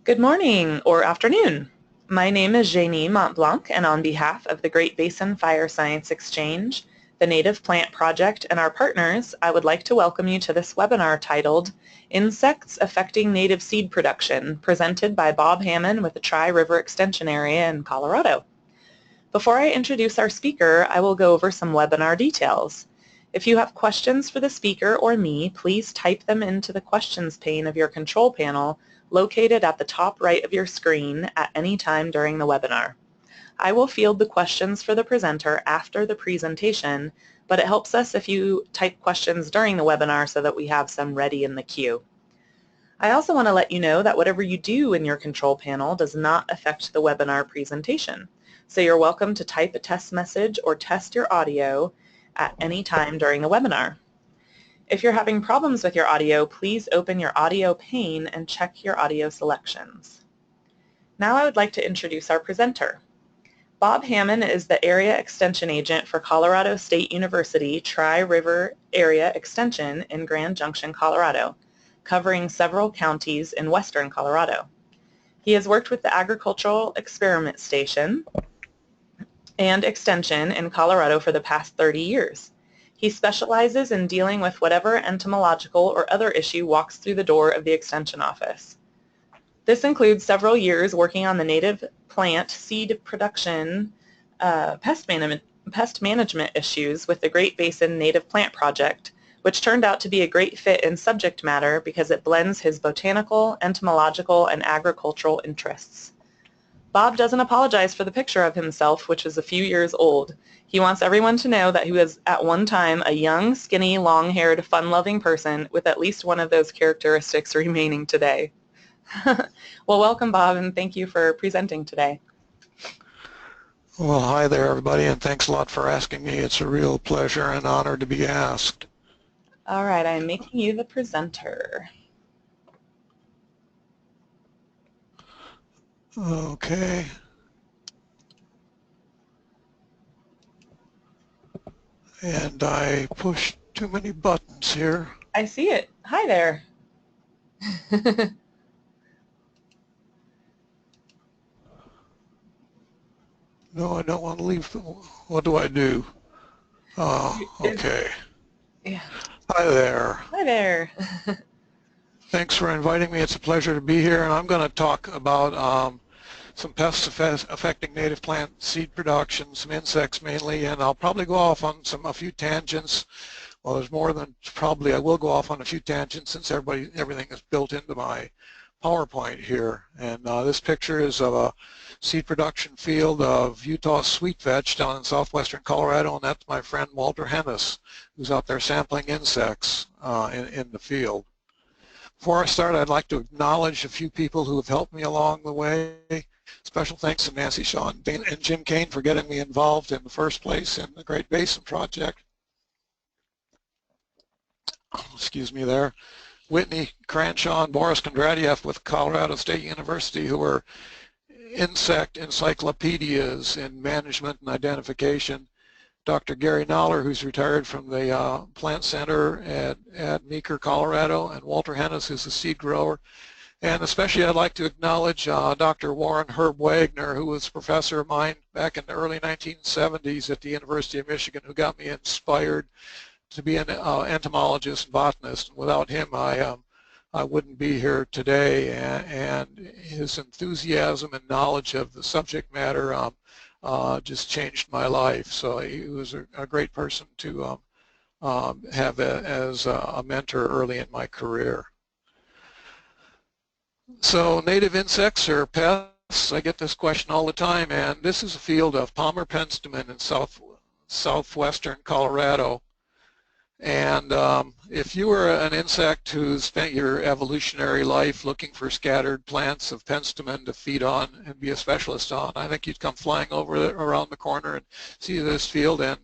Good morning or afternoon. My name is Janie Montblanc, and on behalf of the Great Basin Fire Science Exchange, the Native Plant Project, and our partners, I would like to welcome you to this webinar titled Insects Affecting Native Seed Production, presented by Bob Hammon with the Tri-River Extension Area in Colorado. Before I introduce our speaker, I will go over some webinar details. If you have questions for the speaker or me, please type them into the questions pane of your control panel located at the top right of your screen at any time during the webinar. I will field the questions for the presenter after the presentation, but it helps us if you type questions during the webinar so that we have some ready in the queue. I also want to let you know that whatever you do in your control panel does not affect the webinar presentation. So you're welcome to type a test message or test your audio at any time during the webinar. If you're having problems with your audio, please open your audio pane and check your audio selections. Now I would like to introduce our presenter. Bob Hammon is the Area Extension Agent for Colorado State University Tri-River Area Extension in Grand Junction, Colorado, covering several counties in western Colorado. He has worked with the Agricultural Experiment Station and Extension in Colorado for the past 30 years. He specializes in dealing with whatever entomological or other issue walks through the door of the Extension office. This includes several years working on the native plant seed production pest management issues with the Great Basin Native Plant Project, which turned out to be a great fit in subject matter because it blends his botanical, entomological, and agricultural interests. Bob doesn't apologize for the picture of himself, which is a few years old. He wants everyone to know that he was at one time a young, skinny, long-haired, fun-loving person with at least one of those characteristics remaining today. Well, welcome, Bob, and thank you for presenting today. Well, hi there, everybody, and thanks a lot for asking me. It's a real pleasure and honor to be asked. All right, I'm making you the presenter. Okay. And I pushed too many buttons here. I see it. Hi there. No, I don't want to leave. What do I do? Okay. Yeah. Hi there. Hi there. Thanks for inviting me. It's a pleasure to be here, and I'm going to talk about some pests affecting native plant seed production, some insects mainly, and I'll probably go off on a few tangents. Well, there's more than probably. I will go off on a few tangents since everything is built into my PowerPoint here. And this picture is of a seed production field of Utah sweet vetch down in southwestern Colorado, and that's my friend Walter Hennis, who's out there sampling insects in the field. Before I start, I'd like to acknowledge a few people who have helped me along the way. Special thanks to Nancy Shaw and Jim Kane for getting me involved in the first place in the Great Basin Project. Excuse me there. Whitney Cranshaw and Boris Kondratiev with Colorado State University, who are insect encyclopedias in management and identification. Dr. Gary Noller, who's retired from the Plant Center at Meeker, Colorado, and Walter Hennis, who's a seed grower. And especially I'd like to acknowledge Dr. Warren Herb Wagner, who was a professor of mine back in the early 1970s at the University of Michigan, who got me inspired to be an entomologist and botanist. Without him, I wouldn't be here today, and his enthusiasm and knowledge of the subject matter just changed my life. So he was a great person to have as a mentor early in my career. So native insects or pests, I get this question all the time, and this is a field of Palmer penstemon in southwestern Colorado. And if you were an insect who spent your evolutionary life looking for scattered plants of penstemon to feed on and be a specialist on, I think you'd come flying around the corner and see this field and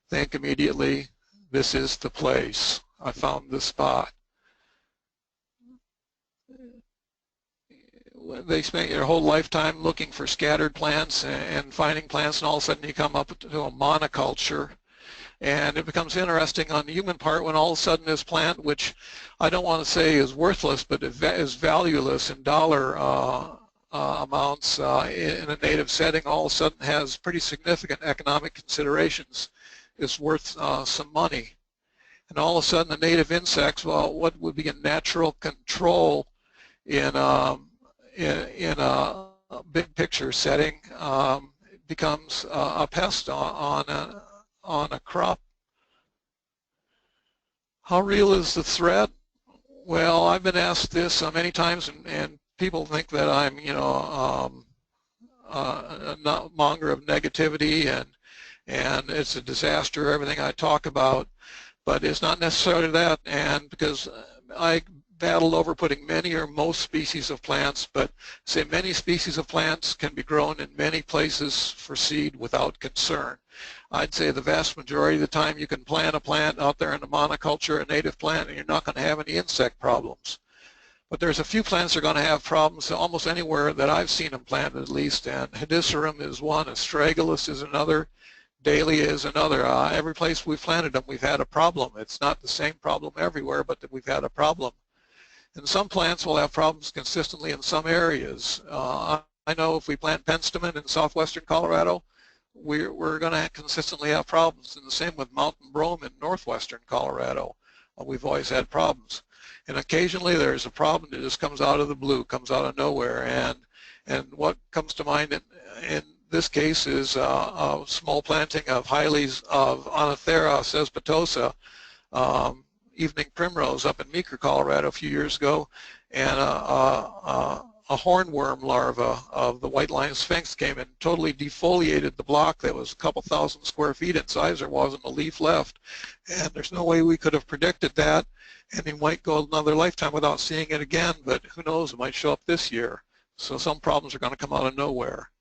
think immediately, this is the place. I found the spot. They spent your whole lifetime looking for scattered plants and finding plants, and all of a sudden you come up to a monoculture. And it becomes interesting on the human part when all of a sudden this plant, which I don't want to say is worthless, but is valueless in dollar amounts in a native setting, all of a sudden has pretty significant economic considerations. It's worth some money. And all of a sudden the native insects, well, what would be a natural control in a big picture setting becomes a pest on a crop. How real is the threat? Well, I've been asked this many times, and people think that I'm, a monger of negativity and it's a disaster, everything I talk about. But it's not necessarily that, and because I battled over putting many or most species of plants, but say many species of plants can be grown in many places for seed without concern. I'd say the vast majority of the time you can plant a plant out there in a monoculture, a native plant, and you're not going to have any insect problems. But there's a few plants that are going to have problems almost anywhere that I've seen them planted at least, and Hedicerum is one, Astragalus is another, Dahlia is another. Every place we've planted them, we've had a problem. It's not the same problem everywhere, but we've had a problem. And some plants will have problems consistently in some areas. I know if we plant Penstemon in southwestern Colorado, we're going to consistently have problems. And the same with mountain brome in northwestern Colorado. We've always had problems. And occasionally there's a problem that just comes out of the blue, comes out of nowhere. And what comes to mind in this case is a small planting of Hyles of Oenothera cespitosa, evening primrose up in Meeker, Colorado a few years ago, and a hornworm larva of the white line sphinx came and totally defoliated the block that was a couple thousand square feet in size. There wasn't a leaf left, and there's no way we could have predicted that, and we might go another lifetime without seeing it again, but who knows, it might show up this year. So some problems are going to come out of nowhere.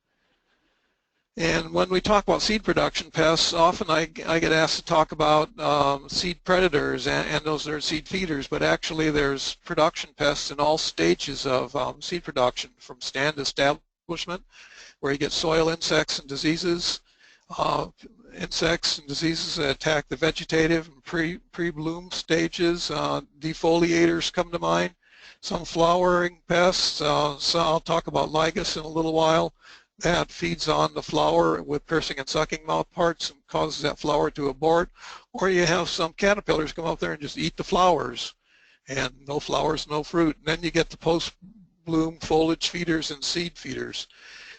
And when we talk about seed production pests, often I get asked to talk about seed predators, and those are seed feeders, but actually there's production pests in all stages of seed production, from stand establishment, where you get soil insects and diseases, insects and diseases that attack the vegetative and pre-bloom stages. Defoliators come to mind, some flowering pests, so I'll talk about Lygus in a little while. That feeds on the flower with piercing and sucking mouth parts and causes that flower to abort. Or you have some caterpillars come up there and just eat the flowers, and no flowers, no fruit. And then you get the post-bloom foliage feeders and seed feeders.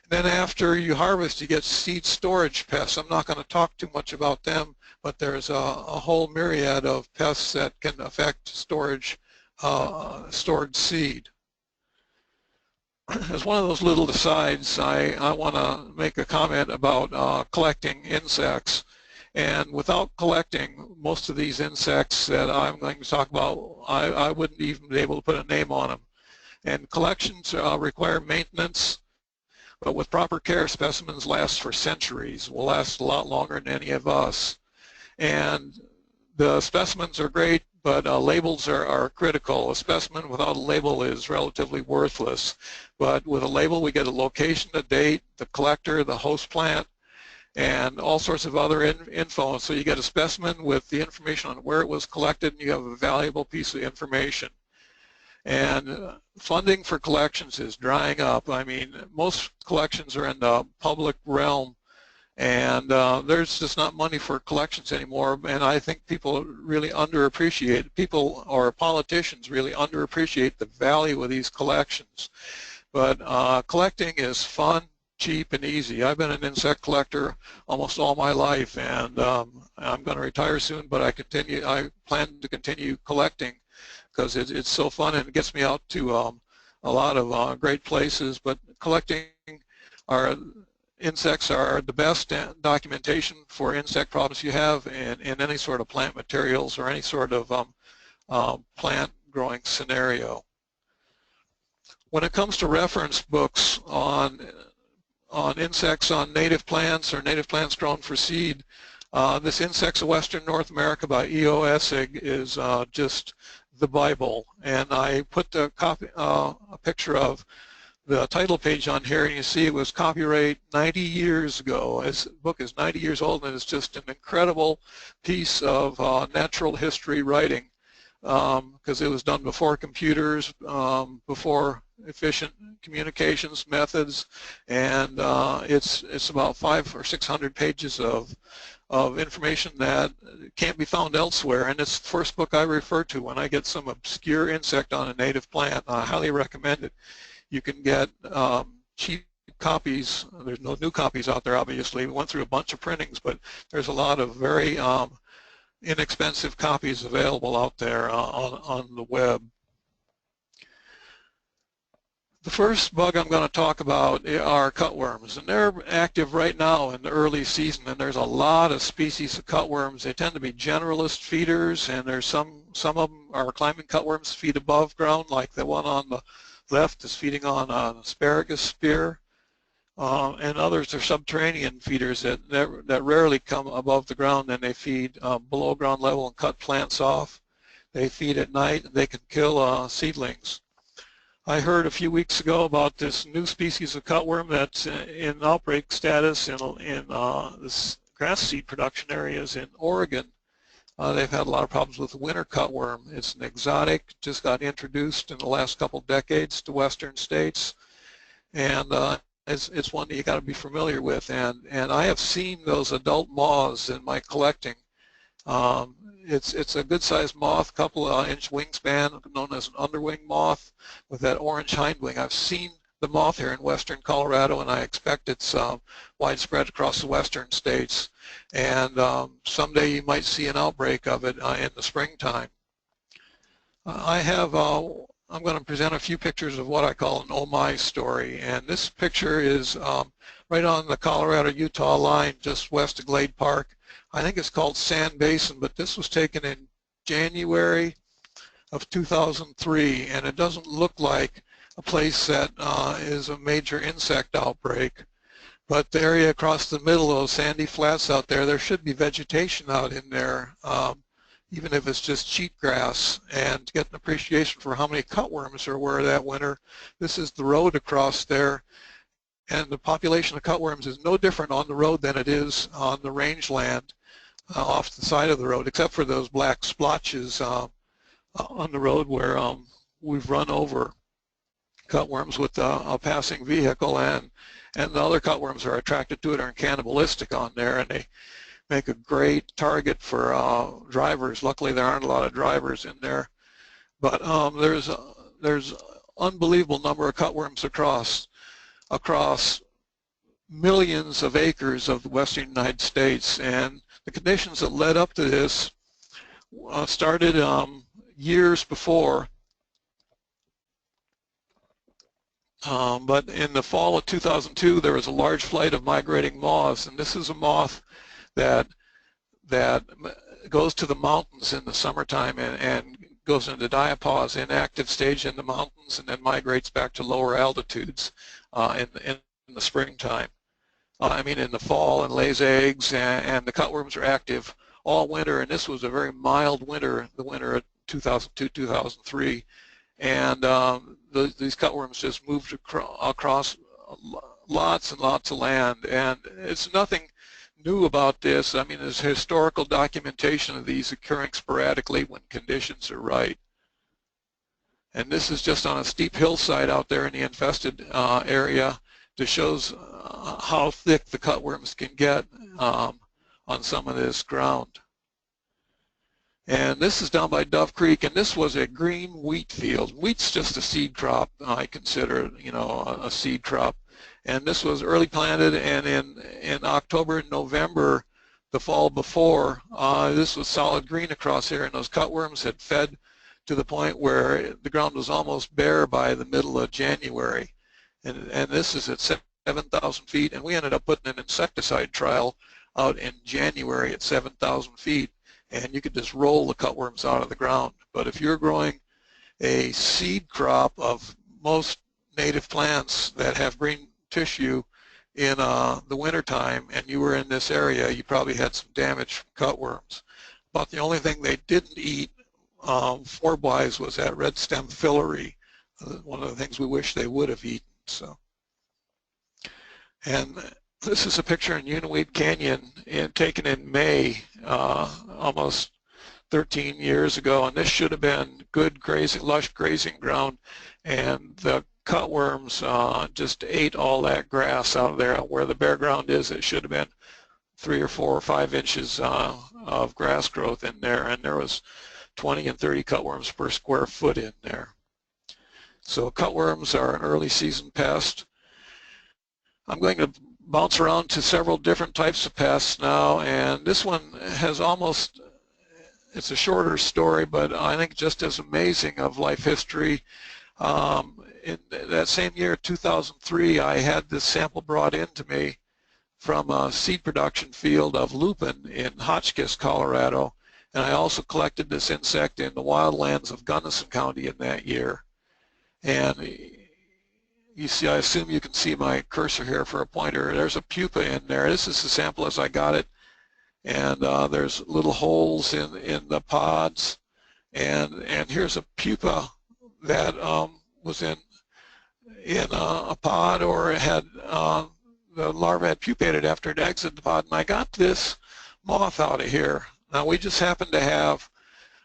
And then after you harvest, you get seed storage pests. I'm not going to talk too much about them, but there's a whole myriad of pests that can affect storage, stored seed. As one of those little asides, I want to make a comment about collecting insects. And without collecting most of these insects that I'm going to talk about, I wouldn't even be able to put a name on them. And collections require maintenance, but with proper care, specimens last for centuries, will last a lot longer than any of us. And the specimens are great, but labels are critical. A specimen without a label is relatively worthless. But with a label, we get a location, a date, the collector, the host plant, and all sorts of other info. So you get a specimen with the information on where it was collected, and you have a valuable piece of information. And funding for collections is drying up. I mean, most collections are in the public realm, and there's just not money for collections anymore. And I think people really underappreciate, people or politicians really underappreciate the value of these collections. But collecting is fun, cheap, and easy. I've been an insect collector almost all my life, and I'm going to retire soon, but I plan to continue collecting because it's so fun, and it gets me out to a lot of great places. But collecting insects are the best documentation for insect problems you have in any sort of plant materials or any sort of plant growing scenario. When it comes to reference books on insects on native plants or native plants grown for seed, this Insects of Western North America by E.O. Essig is just the Bible. And I put a picture of the title page on here, and you see it was copyright 90 years ago. This book is 90 years old, and it's just an incredible piece of natural history writing, because it was done before computers, before efficient communications methods, and it's about 500 or 600 pages of information that can't be found elsewhere, and it's the first book I refer to when I get some obscure insect on a native plant. I highly recommend it. You can get cheap copies. There's no new copies out there, obviously. We went through a bunch of printings, but there's a lot of very inexpensive copies available out there on the web. The first bug I'm going to talk about are cutworms, and they're active right now in the early season, and there's a lot of species of cutworms. They tend to be generalist feeders, and there's some of them are climbing cutworms, feed above ground, like the one on the left is feeding on an asparagus spear, and others are subterranean feeders that rarely come above the ground, and they feed below ground level and cut plants off. They feed at night, and they can kill seedlings. I heard a few weeks ago about this new species of cutworm that's in outbreak status in this grass seed production areas in Oregon. They've had a lot of problems with the winter cutworm. It's an exotic, just got introduced in the last couple decades to western states, and it's one that you got to be familiar with. And I have seen those adult moths in my collecting. It's a good-sized moth, couple of inch wingspan, known as an underwing moth with that orange hindwing. I've seen the moth here in western Colorado, and I expect it's widespread across the western states. And someday you might see an outbreak of it in the springtime. I'm going to present a few pictures of what I call an oh my story. And this picture is right on the Colorado-Utah line, just west of Glade Park. I think it's called Sand Basin, but this was taken in January of 2003, and it doesn't look like a place that is a major insect outbreak. But the area across the middle of those sandy flats out there, there should be vegetation out in there, even if it's just cheatgrass. And to get an appreciation for how many cutworms there were that winter, this is the road across there. And the population of cutworms is no different on the road than it is on the rangeland off the side of the road, except for those black splotches on the road where we've run over cutworms with a passing vehicle, and the other cutworms are attracted to it, are cannibalistic on there, and they make a great target for drivers. Luckily, there aren't a lot of drivers in there, but there's unbelievable number of cutworms across millions of acres of the western United States, and the conditions that led up to this started years before, but in the fall of 2002 there was a large flight of migrating moths, and this is a moth that goes to the mountains in the summertime and goes into diapause, inactive stage in the mountains, and then migrates back to lower altitudes in the springtime. In the fall, and lays eggs, and the cutworms are active all winter, and this was a very mild winter, the winter of 2002-2003, and these cutworms just moved across lots and lots of land, and it's nothing new about this. There's historical documentation of these occurring sporadically when conditions are right. And this is just on a steep hillside out there in the infested area that shows how thick the cutworms can get on some of this ground. And this is down by Dove Creek, and this was a green wheat field. Wheat's just a seed crop. I consider, a seed crop. And this was early planted, and in October and November, the fall before, this was solid green across here, and those cutworms had fed to the point where the ground was almost bare by the middle of January. And this is at 7,000 feet, and we ended up putting an insecticide trial out in January at 7,000 feet, and you could just roll the cutworms out of the ground. But if you're growing a seed crop of most native plants that have green tissue in the wintertime, and you were in this area, you probably had some damage from cutworms. About the only thing they didn't eat forb-wise was that red stem fillery, one of the things we wish they would have eaten So, and this is a picture in Uniweed Canyon taken in May, almost 13 years ago, and this should have been good grazing, lush grazing ground, and the cutworms just ate all that grass out of there. Where the bare ground is, it should have been 3 or 4 or 5 inches of grass growth in there, and there was 20 and 30 cutworms per square foot in there. So cutworms are an early season pest. I'm going to bounce around to several different types of pests now, and this one has almost, it's a shorter story, but I think just as amazing of life history. In that same year, 2003, I had this sample brought in to me from a seed production field of lupin in Hotchkiss, Colorado, and I also collected this insect in the wildlands of Gunnison County in that year. And you see, I assume you can see my cursor here for a pointer. There's a pupa in there. This is the sample as I got it, and there's little holes in the pods, and here's a pupa that was in a pod, or it had the larva had pupated after it exited the pod, and I got this moth out of here. Now we just happen to have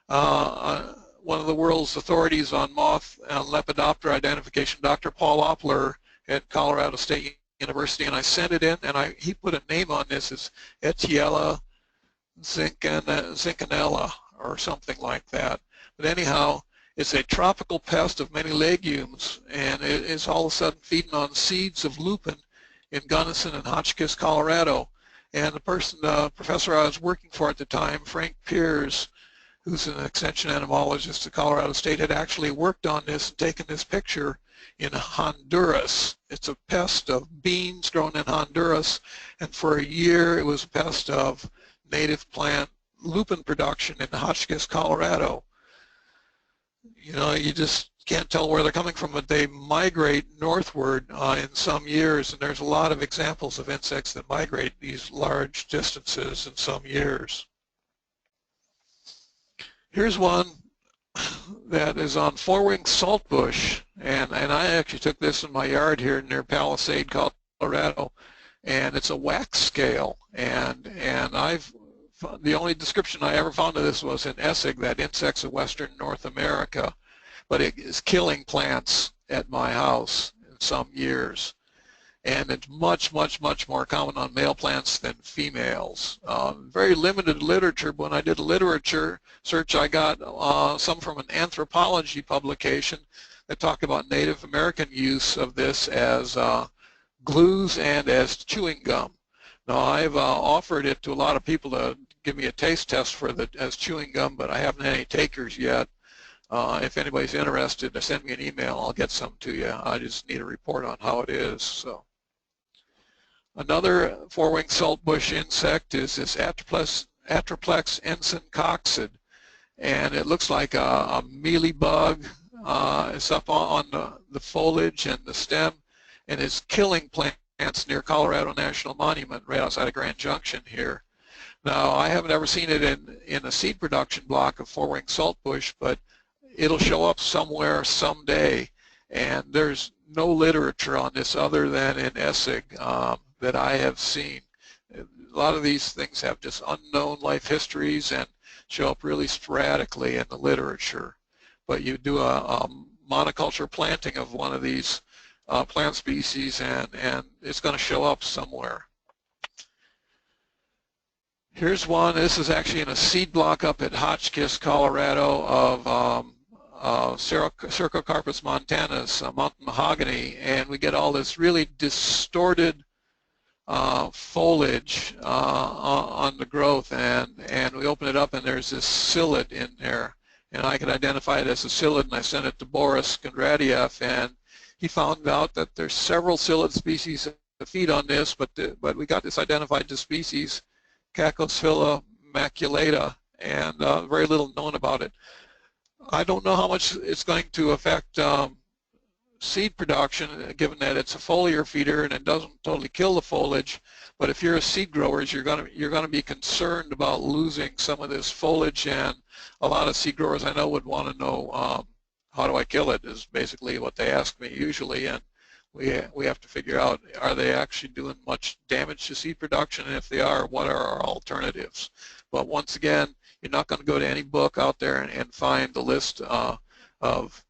one of the world's authorities on moth and Lepidoptera identification, Dr. Paul Oppler at Colorado State University, and I sent it in, and he put a name on this as Etiella zincanella or something like that. But anyhow, it's a tropical pest of many legumes, and it is all of a sudden feeding on seeds of lupin in Gunnison and Hotchkiss, Colorado. And the professor I was working for at the time, Frank Piers, who's an extension entomologist at Colorado State, had actually worked on this and taken this picture in Honduras. It's a pest of beans grown in Honduras, and for a year it was a pest of native plant lupin production in Hotchkiss, Colorado. You know, you just can't tell where they're coming from, but they migrate northward in some years, and there's a lot of examples of insects that migrate these large distances in some years. Here's one that is on four-winged saltbush, and I actually took this in my yard here near Palisade, Colorado, and it's a wax scale, and the only description I ever found of this was in Essig, that insects of western North America, but it is killing plants at my house in some years. And it's much, much, much more common on male plants than females. Very limited literature, but when I did a literature search, I got some from an anthropology publication that talked about Native American use of this as glues and as chewing gum. Now, I've offered it to a lot of people to give me a taste test for as chewing gum, but I haven't had any takers yet. If anybody's interested, send me an email. I'll get some to you. I just need a report on how it is. So, another four-winged saltbush insect is this Atroplex ensign coccid, and it looks like a mealy bug. It's up on the foliage and the stem, and it's killing plants near Colorado National Monument, right outside of Grand Junction here. Now, I haven't ever seen it in a seed production block of four-winged saltbush, but it'll show up somewhere someday, and there's no literature on this other than in Essig that I have seen. A lot of these things have just unknown life histories and show up really sporadically in the literature. But you do a monoculture planting of one of these plant species, and it's going to show up somewhere. Here's one. This is actually in a seed block up at Hotchkiss, Colorado, of Cercocarpus montanus, mountain mahogany, and we get all this really distorted foliage on the growth, and we open it up, and there's this psyllid in there, and I could identify it as a psyllid, and I sent it to Boris Kondratiev, and he found out that there's several psyllid species that feed on this, but we got this identified to species, Cacosphylla maculata, and very little known about it. I don't know how much it's going to affect seed production, given that it's a foliar feeder and it doesn't totally kill the foliage. But if you're a seed grower, you're going to be concerned about losing some of this foliage, and a lot of seed growers I know would want to know how do I kill it, is basically what they ask me usually. And we have to figure out, are they actually doing much damage to seed production, and if they are, what are our alternatives? But once again, you're not going to go to any book out there and find the list of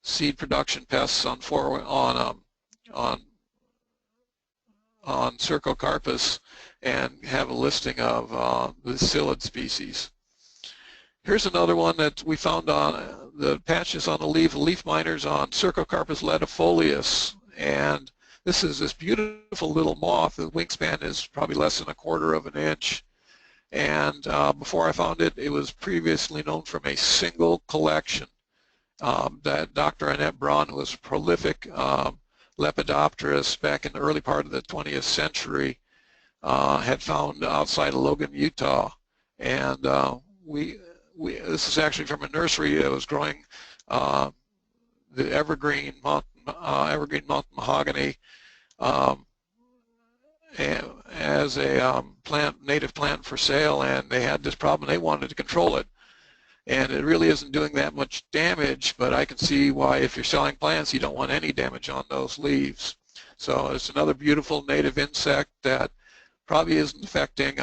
seed production pests on Cercocarpus and have a listing of the Sylhet species. Here's another one that we found on the patches on the leaf miners on Cercocarpus ledifolius, and this is this beautiful little moth. The wingspan is probably less than 1/4 of an inch, and before I found it, it was previously known from a single collection that Dr. Annette Braun, who was a prolific lepidopterist back in the early part of the 20th century, had found outside of Logan, Utah, and this is actually from a nursery that was growing the evergreen mountain mahogany as a native plant for sale, and they had this problem. They wanted to control it, and it really isn't doing that much damage, but I can see why, if you're selling plants, you don't want any damage on those leaves. So it's another beautiful native insect that probably isn't affecting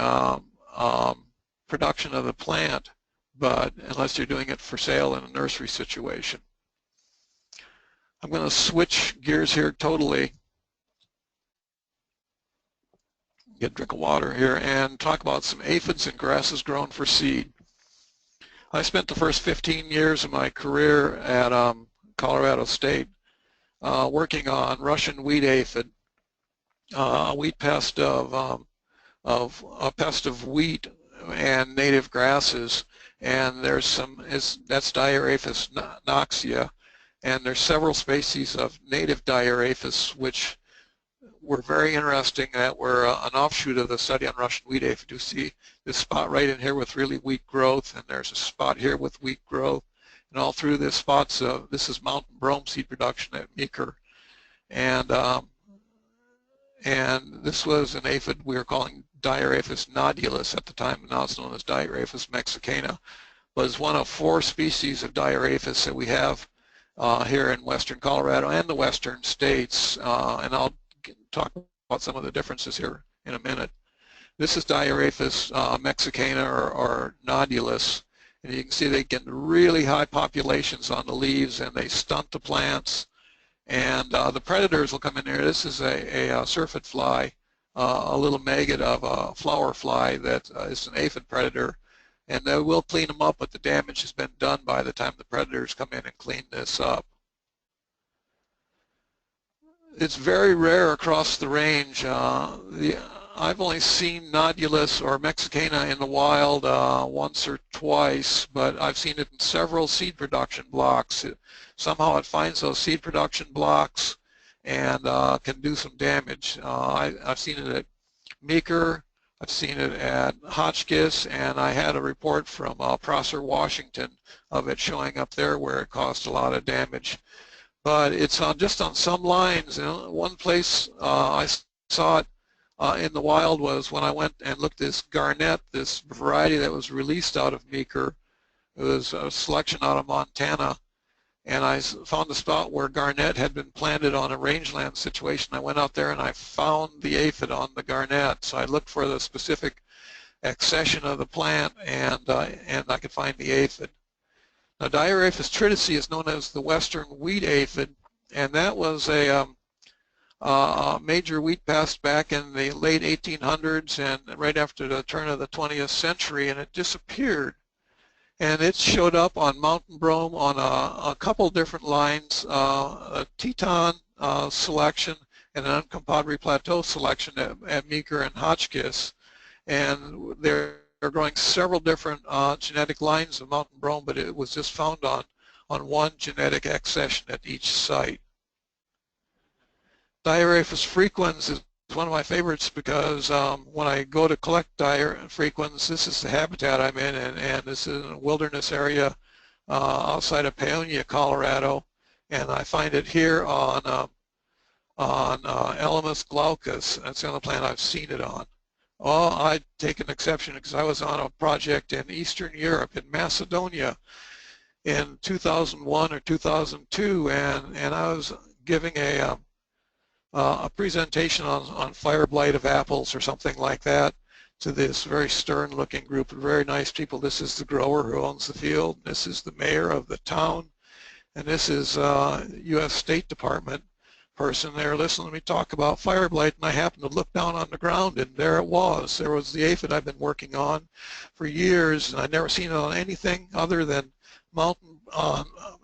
production of the plant, but unless you're doing it for sale in a nursery situation. I'm going to switch gears here totally, get a drink of water here, and talk about some aphids and grasses grown for seed. I spent the first 15 years of my career at Colorado State working on Russian wheat aphid, a wheat pest of wheat and native grasses, and there's that's Dieraphis noxia, and there's several species of native Dieraphis which were very interesting, that were an offshoot of the study on Russian wheat aphid. You see this spot right in here with really weak growth, and there's a spot here with weak growth, and all through this spots of, this is mountain brome seed production at Meeker, and this was an aphid we were calling Dieraphis nodulus at the time, and now it's known as Dieraphis mexicana, but it's one of 4 species of Dieraphis that we have here in western Colorado and the western states, and I'll talk about some of the differences here in a minute. This is Dieraphis mexicana or nodulus, and you can see they get really high populations on the leaves, and they stunt the plants, and the predators will come in here. This is a Sylhet fly, a little maggot of a flower fly that is an aphid predator, and they will clean them up, but the damage has been done by the time the predators come in and clean this up. It's very rare across the range. I've only seen nodulus or mexicana in the wild once or twice, but I've seen it in several seed production blocks. Somehow it finds those seed production blocks and can do some damage. I've seen it at Meeker, I've seen it at Hotchkiss, and I had a report from Prosser, Washington, of it showing up there where it caused a lot of damage. But it's just on some lines. One place I saw it in the wild was when I went and looked at this garnet, this variety that was released out of Meeker. It was a selection out of Montana, and I found a spot where garnet had been planted on a rangeland situation. I went out there and I found the aphid on the garnet, so I looked for the specific accession of the plant, and I could find the aphid. Now, Dieraphis tritici is known as the western wheat aphid, and that was a major wheat pest back in the late 1800s and right after the turn of the 20th century, and it disappeared. And it showed up on mountain brome on a couple different lines, a Teton selection and an Uncompadre Plateau selection at Meeker and Hotchkiss, and they're growing several different genetic lines of mountain brome, but it was just found on one genetic accession at each site. Dieraphis frequens is one of my favorites because when I go to collect frequens, this is the habitat I'm in, and this is in a wilderness area outside of Paonia, Colorado, and I find it here on Elymus glaucus. That's the only plant I've seen it on. Well, I take an exception because I was on a project in Eastern Europe, in Macedonia, in 2001 or 2002, and I was giving a a presentation on fire blight of apples or something like that to this very stern-looking group of very nice people. This is the grower who owns the field. This is the mayor of the town. And this is U.S. State Department person there. Listen, let me talk about fire blight. And I happened to look down on the ground, and there it was. There was the aphid I've been working on for years, and I'd never seen it on anything other than mountain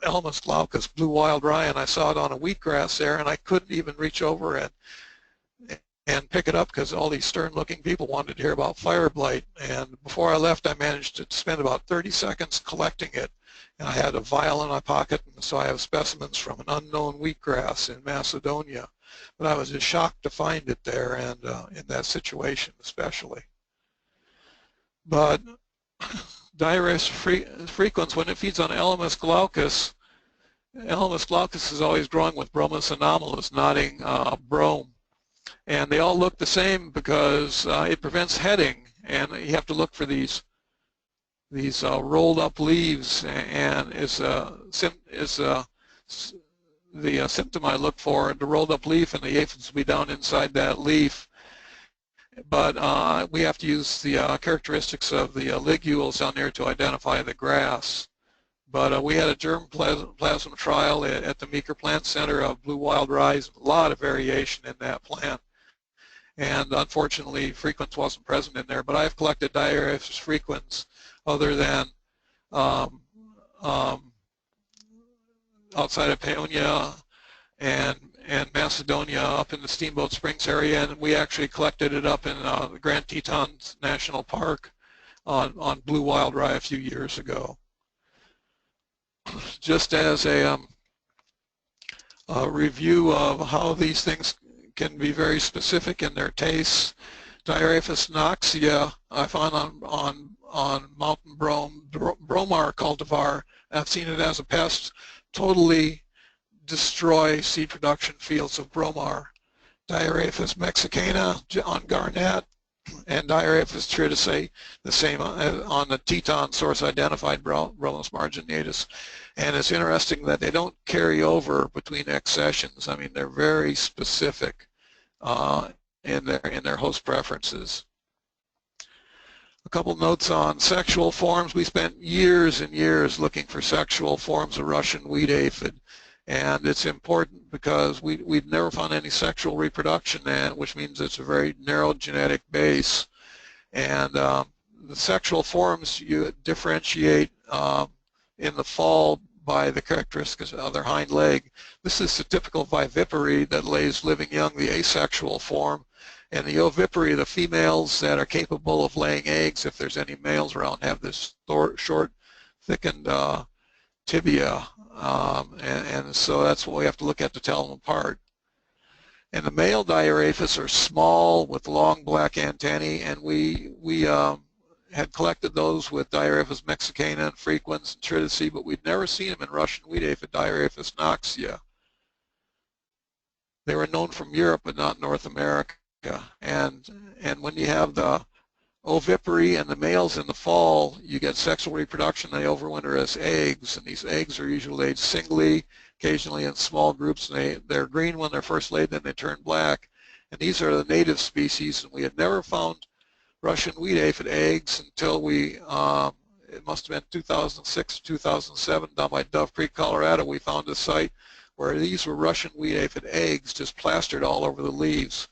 Elemus glaucus, blue wild rye, and I saw it on a wheatgrass there, and I couldn't even reach over and pick it up because all these stern-looking people wanted to hear about fire blight. And before I left, I managed to spend about 30 seconds collecting it. And I had a vial in my pocket, and so I have specimens from an unknown wheatgrass in Macedonia. But I was just shocked to find it there, and in that situation especially. But Diarrhea frequens, when it feeds on Elemus glaucus is always growing with Bromus anomalous, nodding brome. And they all look the same because it prevents heading, and you have to look for these rolled up leaves, and is the symptom I look for, the rolled up leaf, and the aphids will be down inside that leaf. But we have to use the characteristics of the ligules down there to identify the grass. But we had a germplasm trial at the Meeker Plant Center of blue wild rye, a lot of variation in that plant. And unfortunately, frequens wasn't present in there. But I've collected Diarrhea frequens other than outside of Paonia and Macedonia up in the Steamboat Springs area, and we actually collected it up in the Grand Tetons National Park on blue wild rye a few years ago. Just as a review of how these things can be very specific in their tastes, Diarrhea noxia I found on mountain bromar cultivar. I've seen it as a pest totally destroy seed production fields of bromar. Diarrhea mexicana on garnet, and Diarrhea tritidae, the same on the Teton source identified Bromus marginatus. And it's interesting that they don't carry over between accessions. I mean, they're very specific in their host preferences. A couple notes on sexual forms. We spent years and years looking for sexual forms of Russian wheat aphid. And it's important because we've never found any sexual reproduction, which means it's a very narrow genetic base. And the sexual forms you differentiate in the fall by the characteristics of their hind leg. This is the typical vivipary that lays living young, the asexual form. And the ovipary, the females that are capable of laying eggs, if there's any males around, have this short, thickened tibia. And so that's what we have to look at to tell them apart. And the male Diarrhea are small with long black antennae, and we had collected those with Diarrhea mexicana and frequens and tritidae, but we'd never seen them in Russian wheat aphid, Diarrhea noxia. They were known from Europe but not North America. And when you have the ovipary and the males in the fall, you get sexual reproduction. They overwinter as eggs, and these eggs are usually laid singly, occasionally in small groups, and they're green when they're first laid, then they turn black. And these are the native species, and we had never found Russian wheat aphid eggs until it must have been 2006, 2007, down by Dove Creek, Colorado. We found a site where these were Russian wheat aphid eggs just plastered all over the leaves.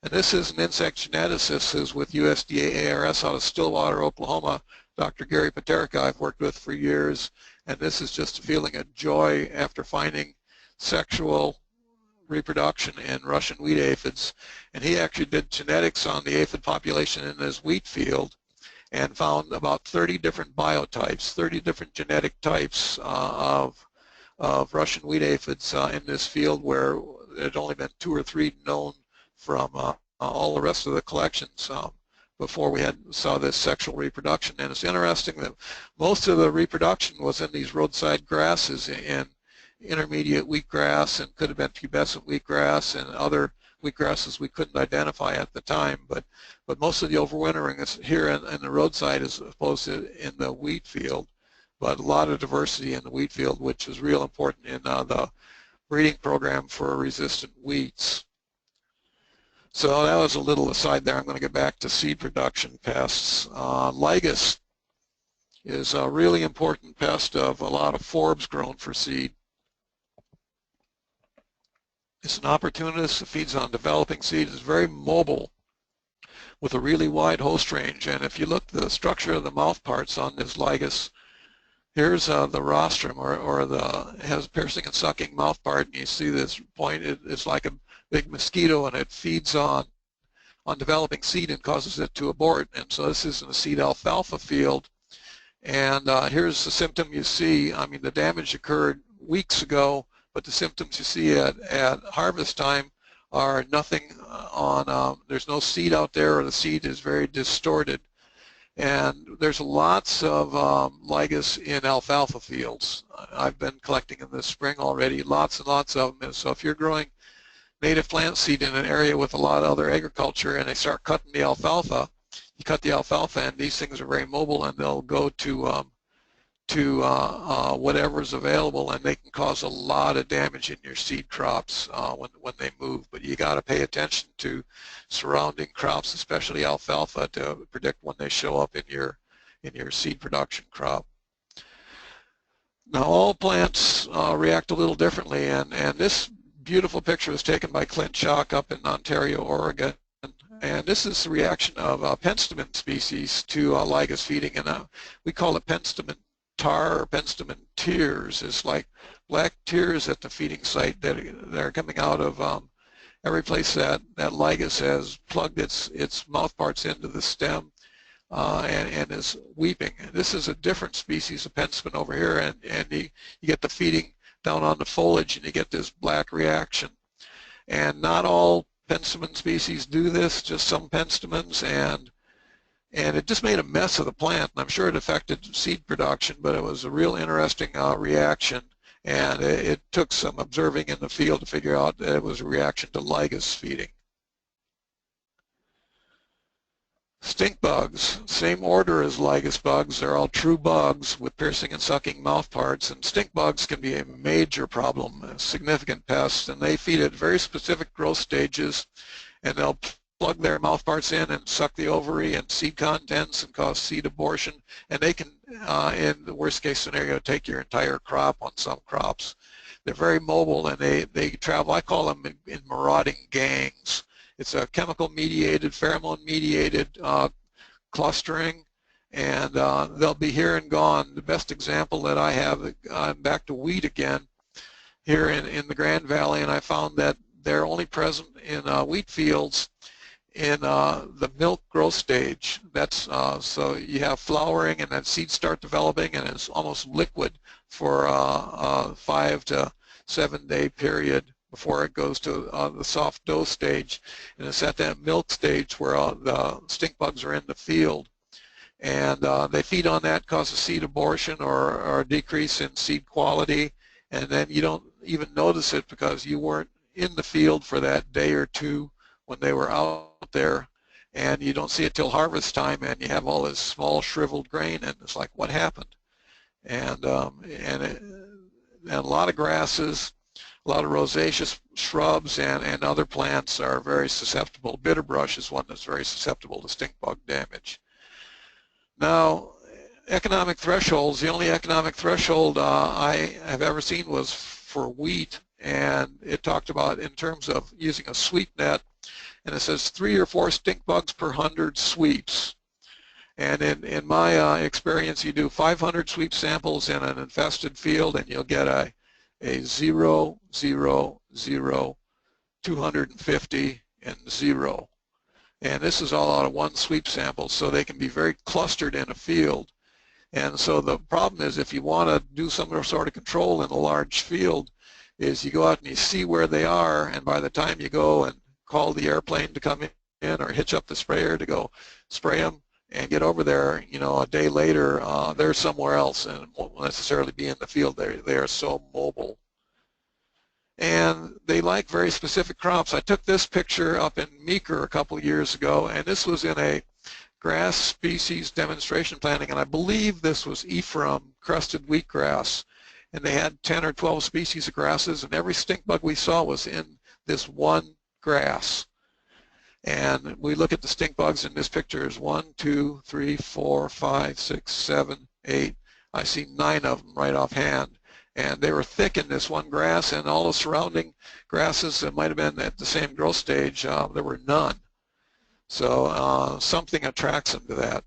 And this is an insect geneticist who's with USDA ARS out of Stillwater, Oklahoma, Dr. Gary Paterka, I've worked with for years. And this is just a feeling of joy after finding sexual reproduction in Russian wheat aphids. And he actually did genetics on the aphid population in his wheat field and found about 30 different biotypes, 30 different genetic types of Russian wheat aphids in this field, where there had only been 2 or 3 known from all the rest of the collections before we saw this sexual reproduction. And it's interesting that most of the reproduction was in these roadside grasses, in intermediate wheatgrass, and could have been pubescent wheatgrass and other wheatgrasses we couldn't identify at the time. But most of the overwintering is here in the roadside as opposed to in the wheat field. But a lot of diversity in the wheat field, which is real important in the breeding program for resistant wheats. So that was a little aside there. I'm going to get back to seed production pests. Lygus is a really important pest of a lot of forbs grown for seed. It's an opportunist. It feeds on developing seed. It's very mobile with a really wide host range. And if you look at the structure of the mouth parts on this Lygus, here's the rostrum, or the has piercing and sucking mouth part, and you see this point. It's like a big mosquito, and it feeds on developing seed and causes it to abort. And so this is in a seed alfalfa field. And here's the symptom you see. I mean, the damage occurred weeks ago, but the symptoms you see at harvest time are nothing on, there's no seed out there, or the seed is very distorted. And there's lots of Lygus in alfalfa fields. I've been collecting in this spring already, lots and lots of them. And so if you're growing native plant seed in an area with a lot of other agriculture and they start cutting the alfalfa, you cut the alfalfa, and these things are very mobile, and they'll go to whatever's available, and they can cause a lot of damage in your seed crops when they move. But you got to pay attention to surrounding crops, especially alfalfa, to predict when they show up in your seed production crop. Now, all plants react a little differently, and this beautiful picture was taken by Clint Chalk up in Ontario, Oregon. And this is the reaction of Penstemon species to Lygus feeding, and we call it Penstemon tar or Penstemon tears. It's like black tears at the feeding site that are coming out of every place that Lygus has plugged its mouth parts into the stem and is weeping. This is a different species of Penstemon over here, and you get the feeding down on the foliage, and you get this black reaction. And not all Penstemon species do this, just some Penstemons, and it just made a mess of the plant, and I'm sure it affected seed production, but it was a real interesting reaction, and it took some observing in the field to figure out that it was a reaction to Lygus feeding. Stink bugs, same order as Lygus bugs. They're all true bugs with piercing and sucking mouth parts, and stink bugs can be a major problem, a significant pest, and they feed at very specific growth stages, and they'll plug their mouth parts in and suck the ovary and seed contents and cause seed abortion, and they can, in the worst case scenario, take your entire crop on some crops. They're very mobile, and they travel, I call them in marauding gangs. It's a chemical-mediated, pheromone-mediated clustering, and they'll be here and gone. The best example that I have, I'm back to wheat again, here in the Grand Valley, and I found that they're only present in wheat fields in the milk growth stage. That's so you have flowering, and then seeds start developing, and it's almost liquid for a 5 to 7 day period before it goes to the soft dough stage, and it's at that milk stage where the stink bugs are in the field, and they feed on that, causes seed abortion or a decrease in seed quality, and then you don't even notice it because you weren't in the field for that day or two when they were out there, and you don't see it till harvest time, and you have all this small shriveled grain, and it's like, what happened? And a lot of grasses, a lot of rosaceous shrubs and other plants are very susceptible. Bitterbrush is one that's very susceptible to stink bug damage. Now, economic thresholds, the only economic threshold I have ever seen was for wheat, and it talked about in terms of using a sweep net, and it says 3 or 4 stink bugs per 100 sweeps. And in my experience, you do 500 sweep samples in an infested field, and you'll get a 0, 0, 0, 250, and 0. And this is all out of one sweep sample, so they can be very clustered in a field. And so the problem is, if you want to do some sort of control in a large field, is you go out and you see where they are, and by the time you go and call the airplane to come in or hitch up the sprayer to go spray them and get over there, you know, a day later, they're somewhere else and won't necessarily be in the field. They are so mobile. And they like very specific crops. I took this picture up in Meeker a couple of years ago, and this was in a grass species demonstration planting, and I believe this was Ephraim crested wheatgrass. And they had 10 or 12 species of grasses, and every stink bug we saw was in this one grass. And we look at the stink bugs in this picture as 1, 2, 3, 4, 5, 6, 7, 8. I see 9 of them right offhand. And they were thick in this one grass, and all the surrounding grasses that might have been at the same growth stage, there were none. So something attracts them to that.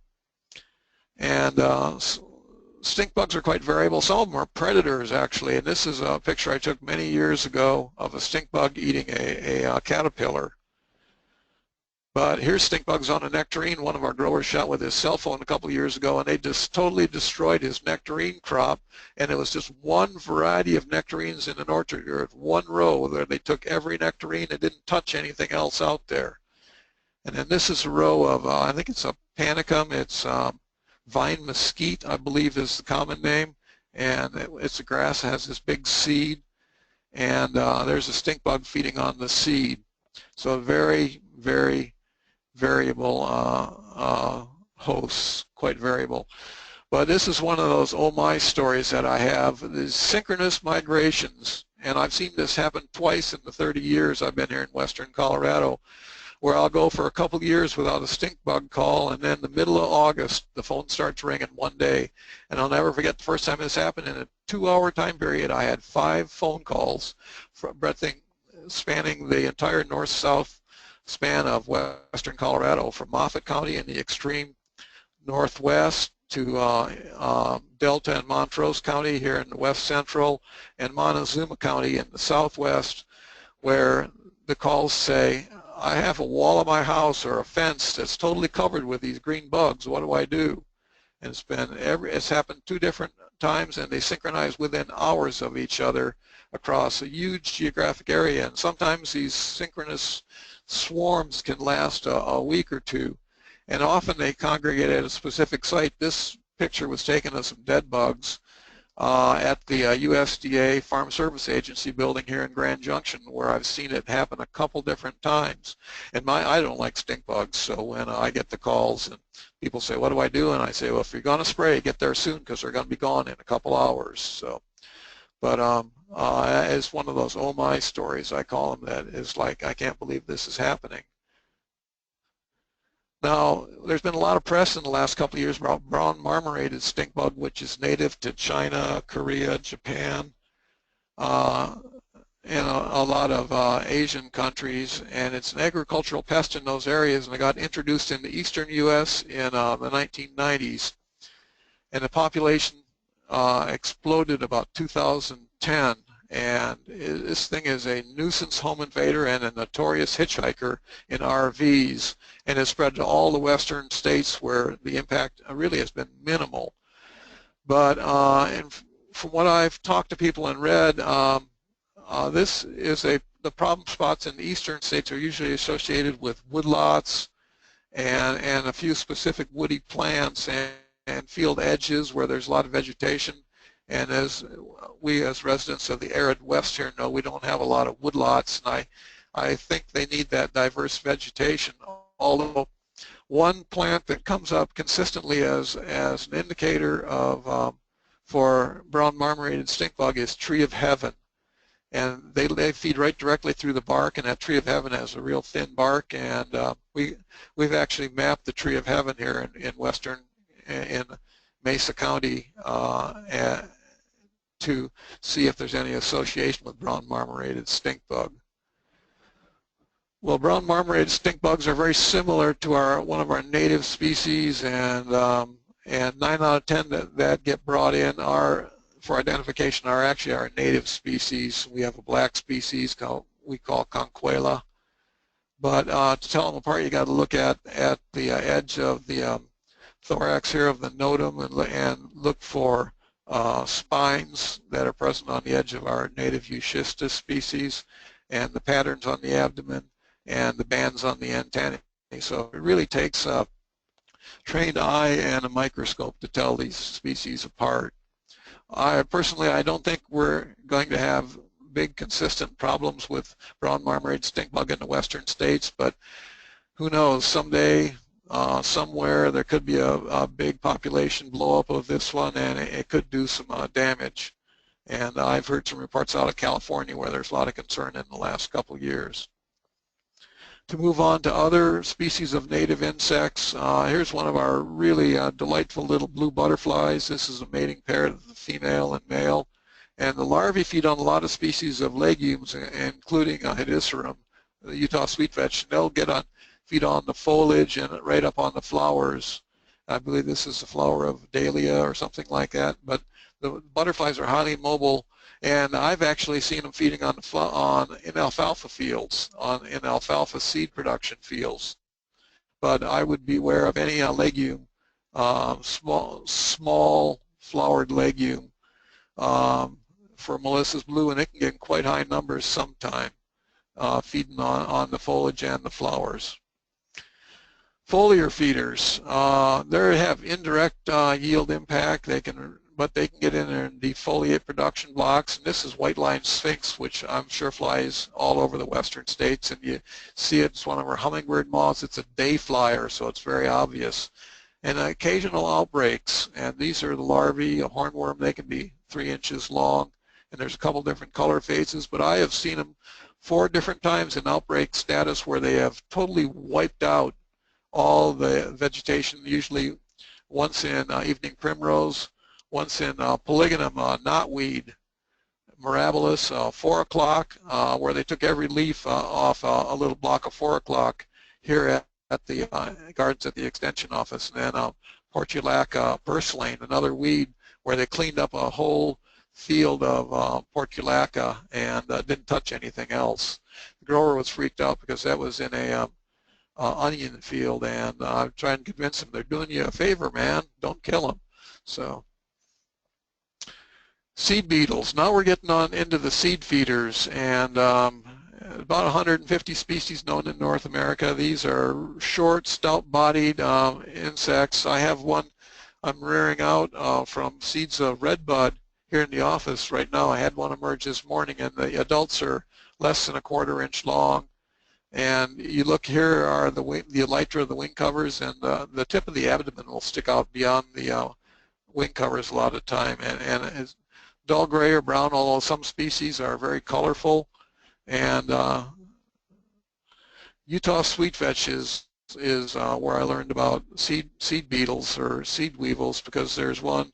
And stink bugs are quite variable. Some of them are predators, actually. And this is a picture I took many years ago of a stink bug eating a caterpillar. But here's stink bugs on a nectarine. One of our growers shot with his cell phone a couple of years ago, and they just totally destroyed his nectarine crop. And it was just one variety of nectarines in an orchard, or one row where they took every nectarine and didn't touch anything else out there. And then this is a row of, I think it's a panicum. It's vine mesquite, I believe is the common name. And it's a grass that has this big seed. And there's a stink bug feeding on the seed. So very, very variable hosts, quite variable. But this is one of those oh my stories that I have, these synchronous migrations, and I've seen this happen twice in the 30 years I've been here in western Colorado, where I'll go for a couple of years without a stink bug call, and then the middle of August the phone starts ringing one day. And I'll never forget the first time this happened. In a 2-hour time period I had 5 phone calls spanning the entire north-south span of western Colorado, from Moffat County in the extreme northwest to Delta and Montrose County here in the west central, and Montezuma County in the southwest, where the calls say, I have a wall of my house or a fence that's totally covered with these green bugs. What do I do? And it's happened 2 different times, and they synchronize within hours of each other across a huge geographic area. And sometimes these synchronous swarms can last a week or 2, and often they congregate at a specific site. This picture was taken of some dead bugs at the USDA Farm Service Agency building here in Grand Junction, where I've seen it happen a couple different times. And I don't like stink bugs, so when I get the calls and people say, what do I do? And I say, well, if you're going to spray, get there soon, because they're going to be gone in a couple hours. So, but it's one of those oh my stories, I call them, that is like, I can't believe this is happening. Now, there's been a lot of press in the last couple of years about brown marmorated stink bug, which is native to China, Korea, Japan, and a lot of Asian countries, and it's an agricultural pest in those areas, and it got introduced in the eastern U.S. in the 1990s, and the population exploded about 2010, and this thing is a nuisance home invader and a notorious hitchhiker in RVs, and has spread to all the western states where the impact really has been minimal. But and from what I've talked to people and read, this is the problem spots in the eastern states are usually associated with woodlots and a few specific woody plants and field edges where there's a lot of vegetation. And as we as residents of the arid west here know, we don't have a lot of woodlots, and I think they need that diverse vegetation. Although one plant that comes up consistently as an indicator of for brown marmorated stink bug is tree of heaven. And they feed right directly through the bark, and that tree of heaven has a real thin bark, and we've actually mapped the tree of heaven here in Mesa County to see if there's any association with brown marmorated stink bug. Well, brown marmorated stink bugs are very similar to one of our native species, and 9 out of 10 that get brought in for identification are actually our native species. We have a black species we call Conquela, but to tell them apart, you got to look at the edge of the thorax here of the notum and look for spines that are present on the edge of our native Euschistus species, and the patterns on the abdomen and the bands on the antennae. So it really takes a trained eye and a microscope to tell these species apart. I don't think we're going to have big consistent problems with brown marmorated stink bug in the western states, but who knows, someday somewhere there could be a big population blow up of this one, and it could do some damage. And I've heard some reports out of California where there's a lot of concern in the last couple of years. To move on to other species of native insects, here's one of our really delightful little blue butterflies. This is a mating pair of the female and male. And the larvae feed on a lot of species of legumes, including Hidiserum, the Utah sweetvetch. They'll feed on the foliage and right up on the flowers. I believe this is the flower of Dahlia or something like that. But the butterflies are highly mobile, and I've actually seen them feeding in alfalfa fields, in alfalfa seed production fields. But I would beware of any legume, small flowered legume, for Melissa's blue, and it can get in quite high numbers sometime, feeding on the foliage and the flowers. Foliar feeders, they have indirect yield impact. But they can get in there and defoliate production blocks. And this is white-lined sphinx, which I'm sure flies all over the western states. And you see it's one of our hummingbird moths. It's a day flyer, so it's very obvious. And occasional outbreaks, and these are the larvae, a hornworm. They can be 3 inches long, and there's a couple different color phases. But I have seen them 4 different times in outbreak status where they have totally wiped out all the vegetation, usually once in evening primrose, once in polygonum knotweed, mirabilis, 4 o'clock, where they took every leaf off a little block of 4 o'clock here at the gardens at the extension office. And then portulaca purslane, another weed, where they cleaned up a whole field of portulaca and didn't touch anything else. The grower was freaked out because that was in a onion field, and I'm trying to convince them they're doing you a favor, man. Don't kill them. So. Seed beetles. Now we're getting on into the seed feeders, and about 150 species known in North America. These are short, stout-bodied insects. I have one I'm rearing out from seeds of redbud here in the office right now. I had one emerge this morning, and the adults are less than a 1/4 inch long. And you look here are the elytra of the wing covers, and the tip of the abdomen will stick out beyond the wing covers a lot of time, and it's dull gray or brown, although some species are very colorful. And Utah sweetvetch is where I learned about seed beetles or seed weevils, because there's one,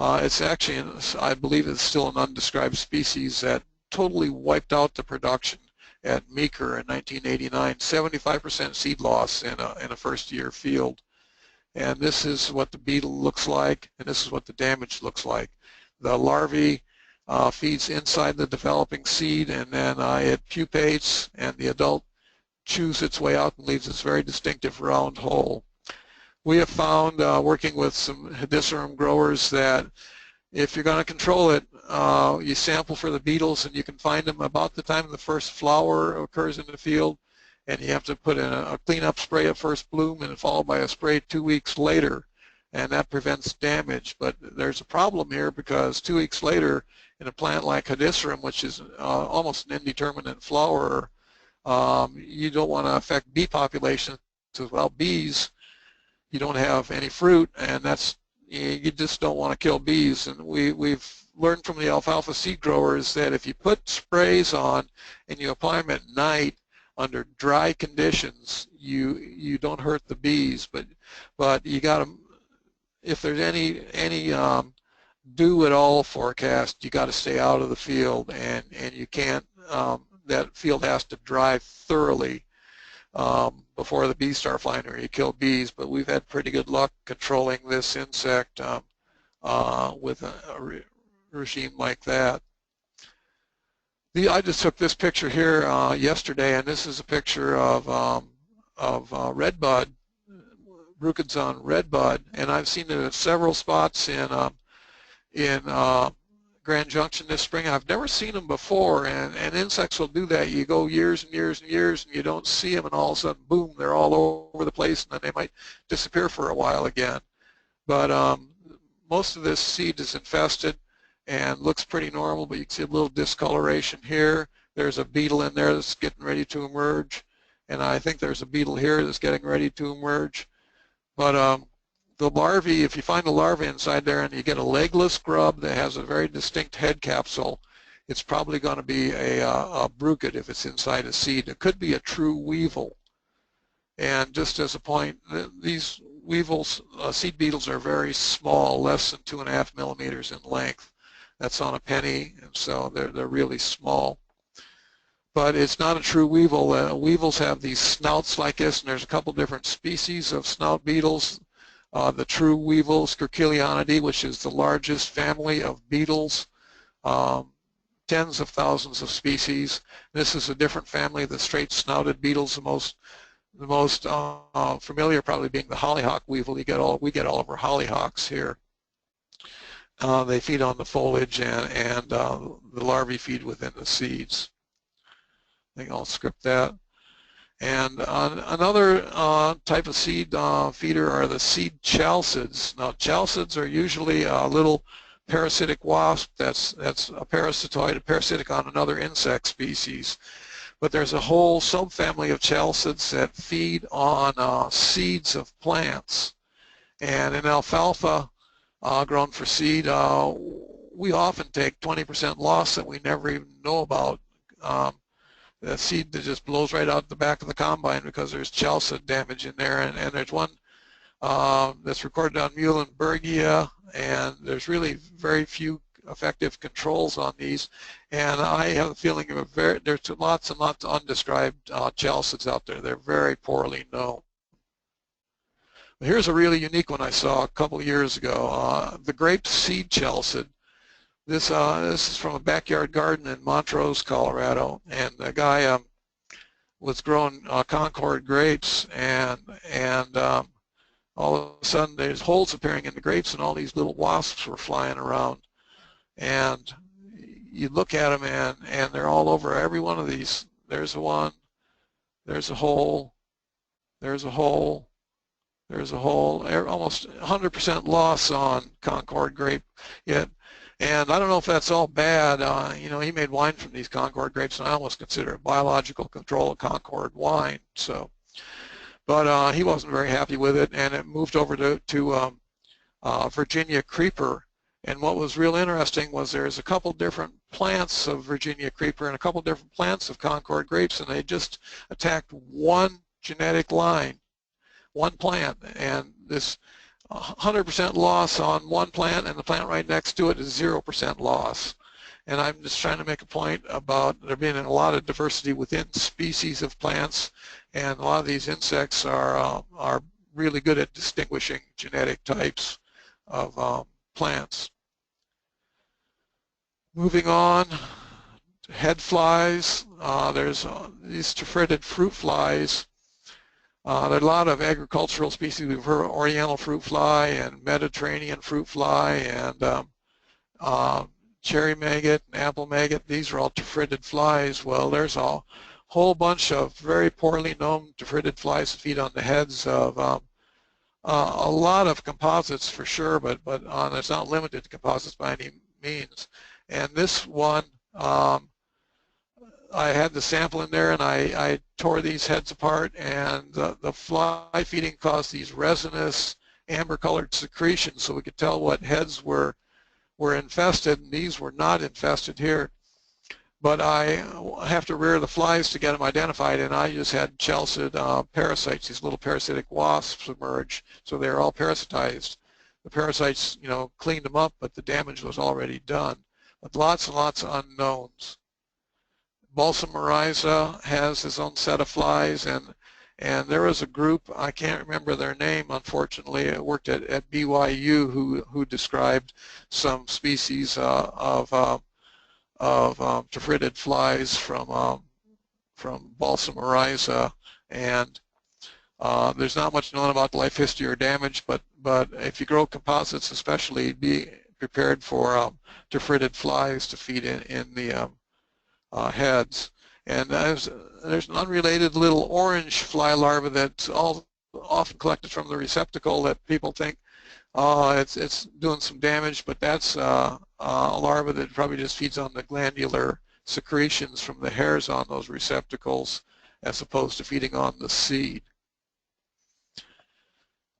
it's actually, I believe it's still an undescribed species that totally wiped out the production at Meeker in 1989, 75% seed loss in a first-year field. And this is what the beetle looks like, and this is what the damage looks like. The larvae feeds inside the developing seed, and then it pupates, and the adult chews its way out and leaves this very distinctive round hole. We have found, working with some Hidiserum growers, that if you're going to control it, you sample for the beetles, and you can find them about the time the first flower occurs in the field, and you have to put in a cleanup spray at first bloom and followed by a spray 2 weeks later, and that prevents damage. But there's a problem here, because 2 weeks later in a plant like Hidiserum, which is almost an indeterminate flower, you don't want to affect bee populations. So without bees, you don't have any fruit, and you just don't want to kill bees. And we've learned from the alfalfa seed growers that if you put sprays on and you apply them at night under dry conditions, you don't hurt the bees. But you got to, if there's any dew at all forecast, you got to stay out of the field, and you can't. That field has to dry thoroughly before the bees start flying, or you kill bees. But we've had pretty good luck controlling this insect with a regime like that. I just took this picture here yesterday, and this is a picture of redbud, Bruchenzon redbud, and I've seen it at several spots in Grand Junction this spring. I've never seen them before, and insects will do that. You go years and years and years, and you don't see them, and all of a sudden, boom, they're all over the place, and then they might disappear for a while again. But most of this seed is infested and looks pretty normal, but you can see a little discoloration here. There's a beetle in there that's getting ready to emerge, and I think there's a beetle here that's getting ready to emerge. But the larvae, if you find a larva inside there and you get a legless grub that has a very distinct head capsule, it's probably going to be a bruchid if it's inside a seed. It could be a true weevil, And just as a point, these weevils, seed beetles, are very small, less than 2.5 millimeters in length. That's on a penny, and so they're really small. But it's not a true weevil. Weevils have these snouts like this, and there's a couple different species of snout beetles. The true weevils, Curculionidae, which is the largest family of beetles, tens of thousands of species. This is a different family, the straight-snouted beetles, the most familiar probably being the hollyhock weevil. We get all of our hollyhocks here. They feed on the foliage, and the larvae feed within the seeds. I think I'll script that. And another type of seed feeder are the seed chalcids. Now, chalcids are usually a little parasitic wasp that's a parasitic on another insect species. But there's a whole subfamily of chalcids that feed on seeds of plants. And in alfalfa grown for seed, we often take 20% loss that we never even know about. The seed that just blows right out the back of the combine because there's chalcid damage in there, and there's one that's recorded on Muhlenbergia, and there's really very few effective controls on these, and I have a feeling there's lots and lots of undescribed chalcids out there. They're very poorly known. Here's a really unique one I saw a couple of years ago, the grape seed chalcid. This is from a backyard garden in Montrose, Colorado, and the guy was growing Concord grapes, and all of a sudden there's holes appearing in the grapes, and all these little wasps were flying around. And you look at them, and they're all over every one of these. There's one, there's a hole, there's a hole, there's a hole. Almost 100% loss on Concord grape. Yet. And I don't know if that's all bad. You know, he made wine from these Concord grapes, and I almost consider it biological control of Concord wine. So, but he wasn't very happy with it, and it moved over to Virginia creeper. And what was real interesting was there's a couple different plants of Virginia creeper and a couple different plants of Concord grapes, and they just attacked one genetic line, one plant, and this 100% loss on one plant, and the plant right next to it is 0% loss. And I'm just trying to make a point about there being a lot of diversity within species of plants, and a lot of these insects are really good at distinguishing genetic types of plants. Moving on, head flies. There's these fritted fruit flies. There are a lot of agricultural species. We've heard Oriental fruit fly and Mediterranean fruit fly and cherry maggot and apple maggot. These are all tephritid flies. Well, there's a whole bunch of very poorly known tephritid flies that feed on the heads of a lot of composites for sure, but it's not limited to composites by any means. And this one, I had the sample in there, and I tore these heads apart, and the fly feeding caused these resinous amber-colored secretions, so we could tell what heads were infested, and these were not infested here. But I have to rear the flies to get them identified, and I just had chalcid parasites, these little parasitic wasps emerge, so they're all parasitized. The parasites, you know, cleaned them up, but the damage was already done. But lots and lots of unknowns. Balsam myriza has his own set of flies, and there was a group, I can't remember their name, unfortunately, it worked at BYU who described some species of tephritid flies from Balsam myriza, and there's not much known about the life history or damage, but if you grow composites especially, be prepared for tephritid flies to feed in the heads. And there's an unrelated little orange fly larva that's often collected from the receptacle that people think it's doing some damage, but that's a larva that probably just feeds on the glandular secretions from the hairs on those receptacles as opposed to feeding on the seed.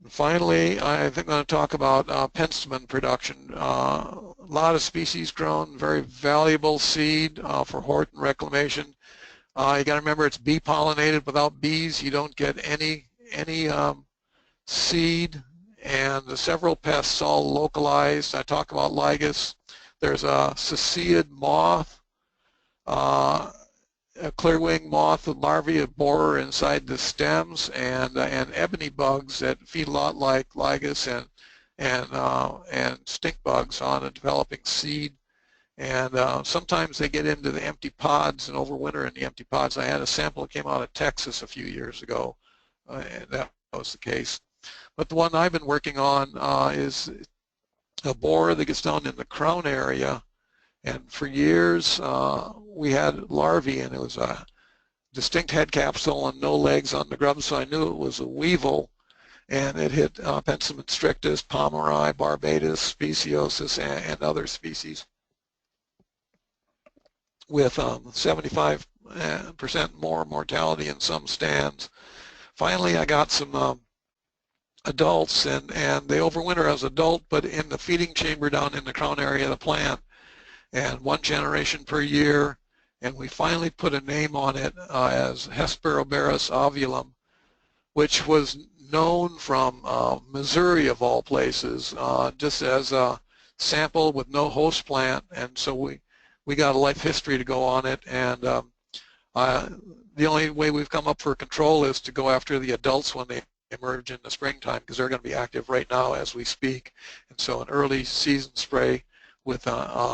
And finally, I think I'm going to talk about Penstemon production. A lot of species grown, very valuable seed for hort and reclamation. You got to remember it's bee pollinated. Without bees, you don't get any seed, and the several pests all localized. I talk about ligas. There's a Sylhet moth, a clearwing moth with larvae of borer inside the stems, and ebony bugs that feed a lot like ligas and stink bugs on a developing seed. And sometimes they get into the empty pods and overwinter in the empty pods. I had a sample that came out of Texas a few years ago, and that was the case. But the one I've been working on is a borer that gets down in the crown area, and for years we had larvae, and it was a distinct head capsule and no legs on the grub, so I knew it was a weevil, and it hit Penstemon strictus, Pomeroy, barbatus, speciosus, and other species with 75% more mortality in some stands. Finally, I got some adults, and they overwinter as adult, but in the feeding chamber down in the crown area of the plant, and one generation per year, and we finally put a name on it as Hesperoberus ovulum, which was known from Missouri of all places, just as a sample with no host plant, and so we got a life history to go on it, and the only way we've come up for control is to go after the adults when they emerge in the springtime, because they're going to be active right now as we speak. And so an early season spray with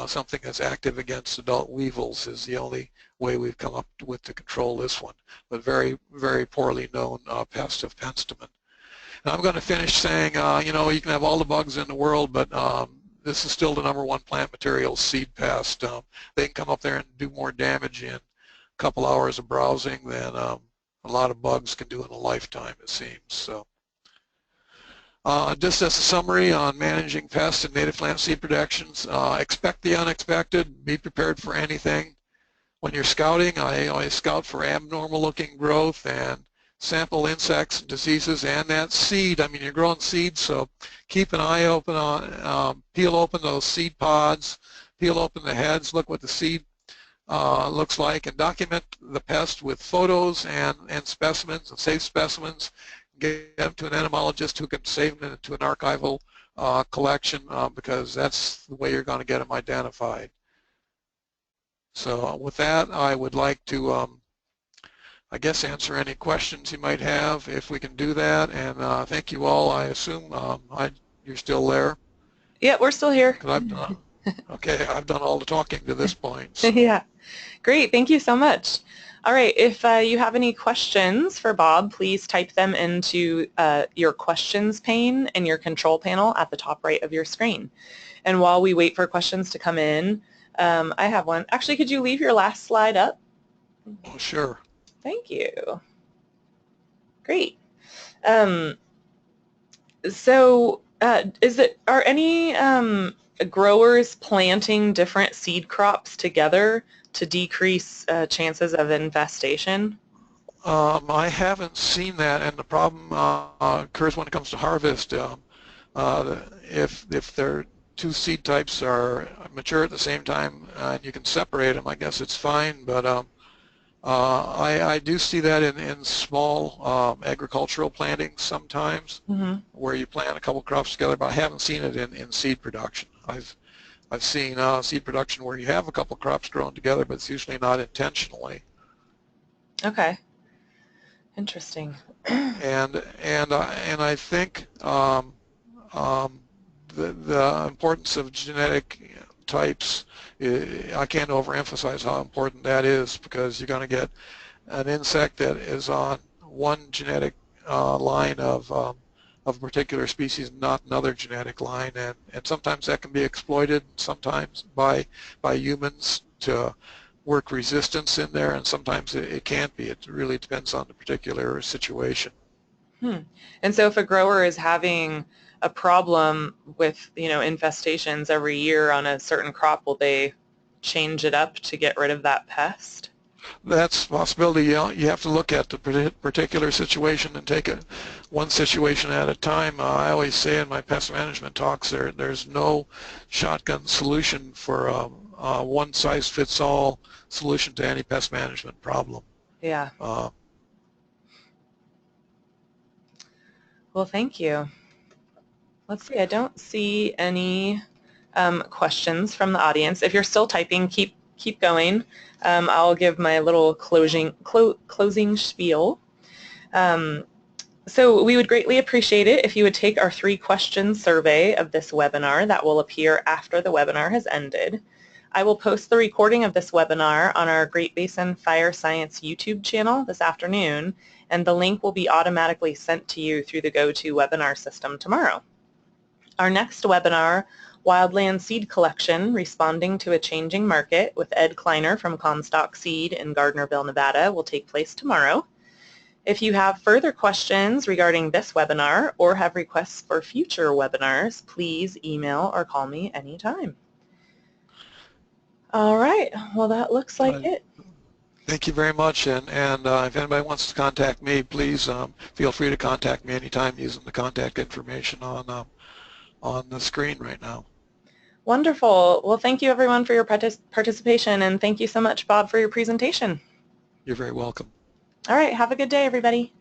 something that's active against adult weevils is the only way we've come up with to control this one, but very, very poorly known pest of Penstemon. And I'm going to finish saying, you know, you can have all the bugs in the world, but this is still the #1 plant material seed pest. They can come up there and do more damage in a couple hours of browsing than a lot of bugs can do in a lifetime, it seems. So just as a summary on managing pests and native plant seed productions, expect the unexpected, be prepared for anything. When you're scouting, I always scout for abnormal looking growth and sample insects and diseases and that seed. I mean, you're growing seeds, so keep an eye open on, peel open those seed pods, peel open the heads, look what the seed looks like, and document the pest with photos and specimens and safe specimens. Get them to an entomologist who can save them into an archival collection, because that's the way you're going to get them identified. So with that, I would like to I guess answer any questions you might have if we can do that, and thank you all. I assume you're still there? Yeah, we're still here. Okay, I've done all the talking to this point. So. Yeah, great, thank you so much. All right, if you have any questions for Bob, please type them into your questions pane in your control panel at the top right of your screen. And while we wait for questions to come in, I have one. Actually, could you leave your last slide up? Oh, sure. Thank you. Great. So are any growers planting different seed crops together to decrease chances of infestation? I haven't seen that, and the problem occurs when it comes to harvest. If their two seed types are mature at the same time and you can separate them, I guess it's fine, but I do see that in small agricultural plantings sometimes, where you plant a couple crops together, but I haven't seen it in seed production. I've seen seed production where you have a couple crops grown together, but it's usually not intentionally. Okay, interesting. And I think the importance of genetic types, I can't overemphasize how important that is, because you're going to get an insect that is on one genetic line of a particular species, not another genetic line, and sometimes that can be exploited, sometimes by humans to work resistance in there, and sometimes it can't be. It really depends on the particular situation. And so if a grower is having a problem with, you know, infestations every year on a certain crop, will they change it up to get rid of that pest? That's a possibility. You have to look at the particular situation and take it one situation at a time. I always say in my pest management talks there's no shotgun solution for a one-size-fits-all solution to any pest management problem. Yeah. Well, thank you. Let's see, I don't see any questions from the audience. If you're still typing, keep going. I'll give my little closing spiel. So we would greatly appreciate it if you would take our 3-question survey of this webinar that will appear after the webinar has ended. I will post the recording of this webinar on our Great Basin Fire Science YouTube channel this afternoon, and the link will be automatically sent to you through the GoToWebinar system tomorrow. Our next webinar, Wildland Seed Collection, Responding to a Changing Market with Ed Kleiner from Comstock Seed in Gardnerville, Nevada, will take place tomorrow. If you have further questions regarding this webinar or have requests for future webinars, please email or call me anytime. All right, well that looks like it. Thank you very much, and if anybody wants to contact me, please feel free to contact me anytime using the contact information on the screen right now. Wonderful. Well, thank you everyone for your participation, and thank you so much, Bob, for your presentation. You're very welcome. All right, have a good day, everybody.